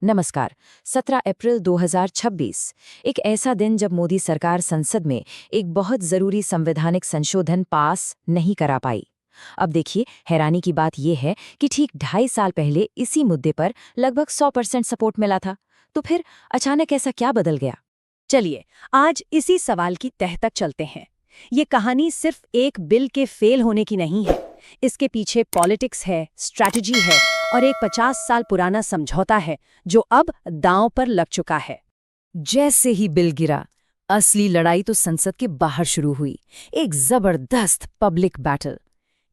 नमस्कार। 17 अप्रैल 2026 एक ऐसा दिन जब मोदी सरकार संसद में एक बहुत जरूरी संवैधानिक संशोधन पास नहीं करा पाई। अब देखिए, हैरानी की बात यह है कि ठीक 2.5 साल पहले इसी मुद्दे पर लगभग 100% सपोर्ट मिला था। तो फिर अचानक ऐसा क्या बदल गया? चलिए, आज इसी सवाल की तह तक चलते हैं। ये कहानी सिर्फ एक बिल के फेल होने की नहीं है। इसके पीछे पॉलिटिक्स है, स्ट्रैटेजी है और एक 50 साल पुराना समझौता है जो अब दांव पर लग चुका है। जैसे ही बिल गिरा, असली लड़ाई तो संसद के बाहर शुरू हुई। एक जबरदस्त पब्लिक बैटल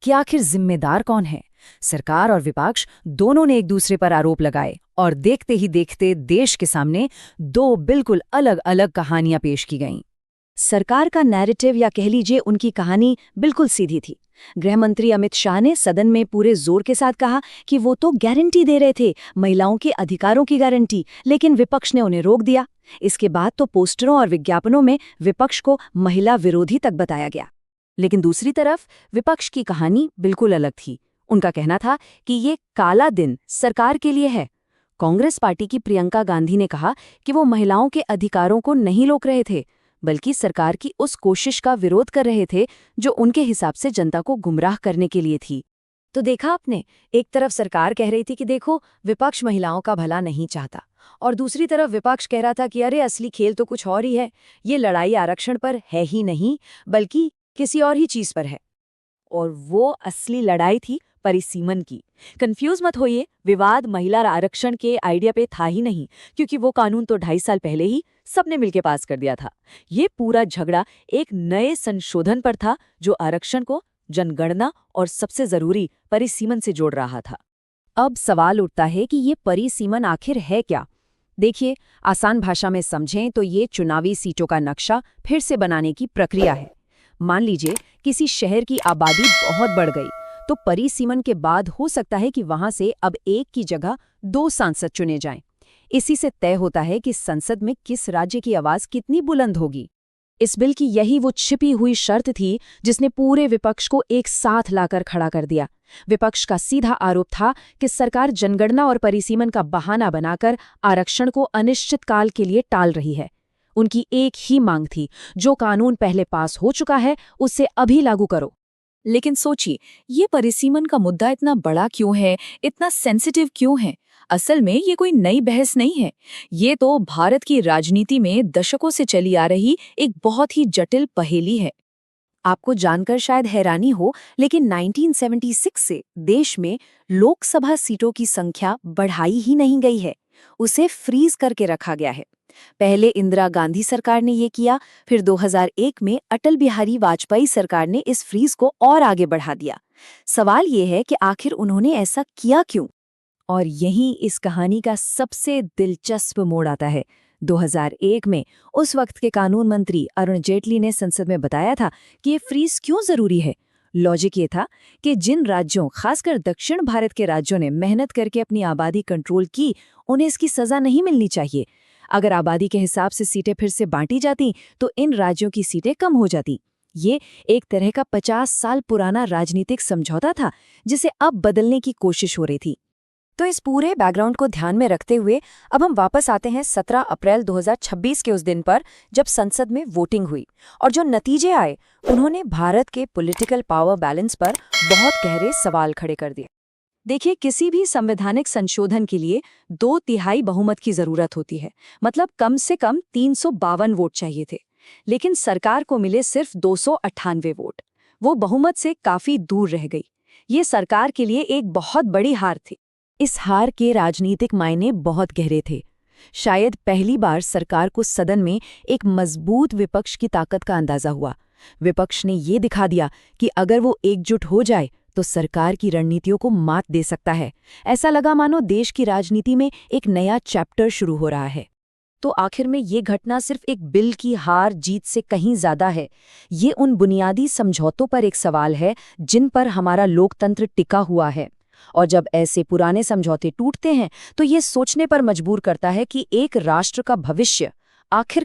कि आखिर जिम्मेदार कौन है। सरकार और विपक्ष दोनों ने एक दूसरे पर आरोप लगाए और देखते ही देखते देश के सामने दो बिल्कुल अलग अलग कहानियां पेश की गईं। सरकार का नैरेटिव या कह लीजिए उनकी कहानी बिल्कुल सीधी थी। गृह मंत्री अमित शाह ने सदन में पूरे जोर के साथ कहा कि वो तो गारंटी दे रहे थे, महिलाओं के अधिकारों की गारंटी, लेकिन विपक्ष ने उन्हें रोक दिया। इसके बाद तो पोस्टरों और विज्ञापनों में विपक्ष को महिला विरोधी तक बताया गया। लेकिन दूसरी तरफ विपक्ष की कहानी बिल्कुल अलग थी। उनका कहना था कि ये काला दिन सरकार के लिए है। कांग्रेस पार्टी की प्रियंका गांधी ने कहा कि वो महिलाओं के अधिकारों को नहीं रोक रहे थे, बल्कि सरकार की उस कोशिश का विरोध कर रहे थे जो उनके हिसाब से जनता को गुमराह करने के लिए थी। तो देखा आपने, एक तरफ सरकार कह रही थी कि देखो, विपक्ष महिलाओं का भला नहीं चाहता, और दूसरी तरफ विपक्ष कह रहा था कि अरे असली खेल तो कुछ और ही है, ये लड़ाई आरक्षण पर है ही नहीं बल्कि किसी और ही चीज पर है। और वो असली लड़ाई थी परिसीमन की। कंफ्यूज मत होइए, विवाद महिला आरक्षण के आइडिया पे था ही नहीं, क्योंकि वो कानून तो 2.5 साल पहले ही सबने मिलकर पास कर दिया था। ये पूरा झगड़ा एक नए संशोधन पर था जो आरक्षण को जनगणना और सबसे जरूरी परिसीमन से जोड़ रहा था। अब सवाल उठता है कि ये परिसीमन आखिर है क्या? देखिए, आसान भाषा में समझें तो ये चुनावी सीटों का नक्शा फिर से बनाने की प्रक्रिया है। मान लीजिए किसी शहर की आबादी बहुत बढ़ गई, तो परिसीमन के बाद हो सकता है कि वहां से अब एक की जगह 2 सांसद चुने जाएं। इसी से तय होता है कि संसद में किस राज्य की आवाज कितनी बुलंद होगी। इस बिल की यही वो छिपी हुई शर्त थी जिसने पूरे विपक्ष को एक साथ लाकर खड़ा कर दिया। विपक्ष का सीधा आरोप था कि सरकार जनगणना और परिसीमन का बहाना बनाकर आरक्षण को अनिश्चितकाल के लिए टाल रही है। उनकी एक ही मांग थी, जो कानून पहले पास हो चुका है उसे अभी लागू करो। लेकिन सोचिए, ये परिसीमन का मुद्दा इतना बड़ा क्यों है, इतना सेंसिटिव क्यों है? असल में ये कोई नई बहस नहीं है। ये तो भारत की राजनीति में दशकों से चली आ रही एक बहुत ही जटिल पहेली है। आपको जानकर शायद हैरानी हो, लेकिन 1976 से देश में लोकसभा सीटों की संख्या बढ़ाई ही नहीं गई है, उसे फ्रीज करके रखा गया है। पहले इंदिरा गांधी सरकार ने ये किया, फिर 2001 में अटल बिहारी वाजपेयी सरकार ने इस फ्रीज को और आगे बढ़ा दिया। सवाल ये है कि आखिर उन्होंने ऐसा किया क्यों? और यही इस कहानी का सबसे दिलचस्प मोड़ आता है। 2001 में उस वक्त के कानून मंत्री अरुण जेटली ने संसद में बताया था कि ये फ्रीज क्यों जरूरी है। लॉजिक ये था कि जिन राज्यों, खासकर दक्षिण भारत के राज्यों ने मेहनत करके अपनी आबादी कंट्रोल की, उन्हें इसकी सजा नहीं मिलनी चाहिए। अगर आबादी के हिसाब से सीटें फिर से बांटी जाती तो इन राज्यों की सीटें कम हो जाती। ये एक तरह का 50 साल पुराना राजनीतिक समझौता था जिसे अब बदलने की कोशिश हो रही थी। तो इस पूरे बैकग्राउंड को ध्यान में रखते हुए अब हम वापस आते हैं 17 अप्रैल 2026 के उस दिन पर, जब संसद में वोटिंग हुई और जो नतीजे आए उन्होंने भारत के पॉलिटिकल पावर बैलेंस पर बहुत गहरे सवाल खड़े कर दिए। देखिए, किसी भी संवैधानिक संशोधन के लिए 2/3 बहुमत की जरूरत होती है, मतलब कम से कम 352 वोट चाहिए थे। लेकिन सरकार को मिले सिर्फ 298 वोट। वो बहुमत से काफी दूर रह गई। ये सरकार के लिए एक बहुत बड़ी हार थी। इस हार के राजनीतिक मायने बहुत गहरे थे। शायद पहली बार सरकार को सदन में एक मजबूत विपक्ष की ताकत का अंदाजा हुआ। विपक्ष ने ये दिखा दिया कि अगर वो एकजुट हो जाए तो सरकार की रणनीतियों को मात दे सकता है। ऐसा लगा मानो देश की राजनीति में एक नया चैप्टर शुरू हो रहा है। तो आखिर में ये घटना सिर्फ एक बिल की हार जीत से कहीं ज्यादा है। ये उन बुनियादी समझौतों पर एक सवाल है जिन पर हमारा लोकतंत्र टिका हुआ है। और जब ऐसे पुराने समझौते टूटते हैं तो ये सोचने पर मजबूर करता है कि एक राष्ट्र का भविष्य आखिर